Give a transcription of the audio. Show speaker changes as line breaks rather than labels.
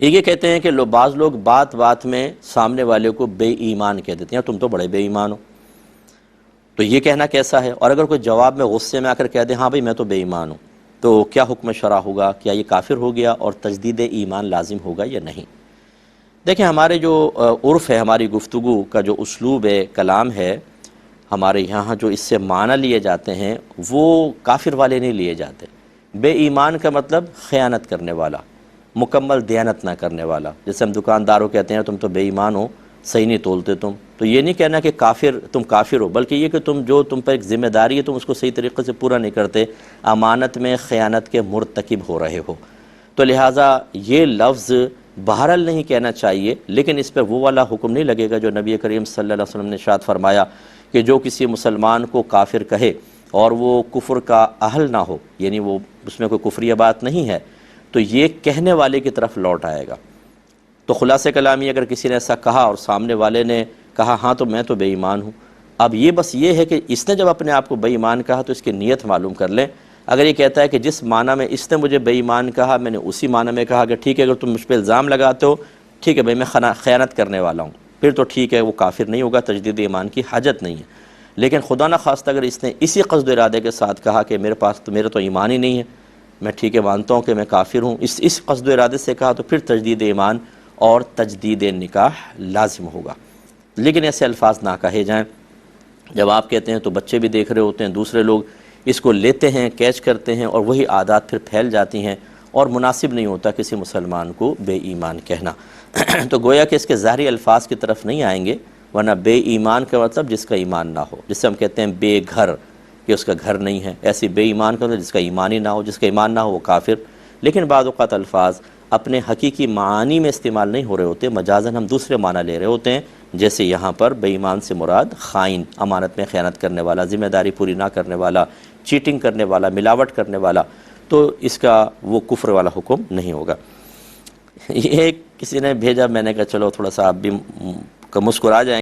یہ کہتے ہیں کہ بعض لوگ بات بات میں سامنے والے کو بے ایمان کہہ دیتے ہیں، تم تو بڑے بے ایمان ہو، تو یہ کہنا کیسا ہے؟ اور اگر کوئی جواب میں غصے میں آ کر کہہ دے ہاں بھائی میں تو بے ایمان ہوں، تو کیا حکم شرع ہوگا؟ کیا یہ کافر ہو گیا اور تجدید ایمان لازم ہوگا یا نہیں؟ دیکھیں، ہمارے جو عرف ہے، ہماری گفتگو کا جو اسلوب ہے، کلام ہے، ہمارے یہاں جو اس سے معنی لیے جاتے ہیں وہ کافر والے نہیں لیے جاتے۔ بے ایمان کا مطلب خیانت کرنے والا، مکمل دیانت نہ کرنے والا۔ جیسے ہم دکانداروں کہتے ہیں تم تو بے ایمان ہو، صحیح نہیں تولتے تم، تو یہ نہیں کہنا کہ تم کافر ہو، بلکہ یہ کہ تم پر ایک ذمہ داری ہے، تم اس کو صحیح طریقے سے پورا نہیں کرتے، امانت میں خیانت کے مرتکب ہو رہے ہو۔ تو لہٰذا یہ لفظ بہرحال نہیں کہنا چاہیے، لیکن اس پہ وہ والا حکم نہیں لگے گا جو نبی کریم صلی اللہ علیہ وسلم نے ارشاد فرمایا کہ جو کسی مسلمان کو کافر کہے اور وہ کفر کا اہل نہ ہو، یعنی وہ اس میں کوئی کفریہ بات نہیں ہے، تو یہ کہنے والے کی طرف لوٹ آئے گا۔ تو خلاصہ کلامی اگر کسی نے ایسا کہا اور سامنے والے نے کہا ہاں تو میں تو بے ایمان ہوں، اب یہ بس یہ ہے کہ اس نے جب اپنے آپ کو بے ایمان کہا تو اس کی نیت معلوم کر لیں۔ اگر یہ کہتا ہے کہ جس معنی میں اس نے مجھے بے ایمان کہا میں نے اسی معنی میں کہا کہ ٹھیک ہے اگر تم مجھ پہ الزام لگاتے ہو، ٹھیک ہے بھائی میں خیانت کرنے والا ہوں، پھر تو ٹھیک ہے، وہ کافر نہیں ہوگا، تجدید ایمان کی حاجت نہیں ہے۔ لیکن خدا نہ خواستہ اگر اس نے اسی قصد و ارادے کے ساتھ کہا کہ میرے تو ایمان ہی نہیں ہے، میں ٹھیک ہے مانتا ہوں کہ میں کافر ہوں، اس قصد و ارادے سے کہا، تو پھر تجدید ایمان اور تجدید نکاح لازم ہوگا۔ لیکن ایسے الفاظ نہ کہے جائیں۔ جب آپ کہتے ہیں تو بچے بھی دیکھ رہے ہوتے ہیں، دوسرے لوگ اس کو لیتے ہیں، کیچ کرتے ہیں، اور وہی عادات پھر پھیل جاتی ہیں، اور مناسب نہیں ہوتا کسی مسلمان کو بے ایمان کہنا۔ تو گویا کہ اس کے ظاہری الفاظ کی طرف نہیں آئیں گے، ورنہ بے ایمان کا مطلب جس کا ایمان نہ ہو، جس سے ہم کہتے ہیں بے گھر، کہ اس کا گھر نہیں ہے، ایسی بے ایمان کا مطلب جس کا ایمان ہی نہ ہو، جس کا ایمان نہ ہو وہ کافر۔ لیکن بعض اوقات الفاظ اپنے حقیقی معانی میں استعمال نہیں ہو رہے ہوتے، مجازاً ہم دوسرے معنی لے رہے ہوتے ہیں، جیسے یہاں پر بے ایمان سے مراد خائن، امانت میں خیانت کرنے والا، ذمہ داری پوری نہ کرنے والا، چیٹنگ کرنے والا، ملاوٹ کرنے والا، تو اس کا وہ کفر والا حکم نہیں ہوگا۔ یہ کسی نے بھیجا، میں نے کہا چلو تھوڑا سا آپ بھی مسکرا جائیں۔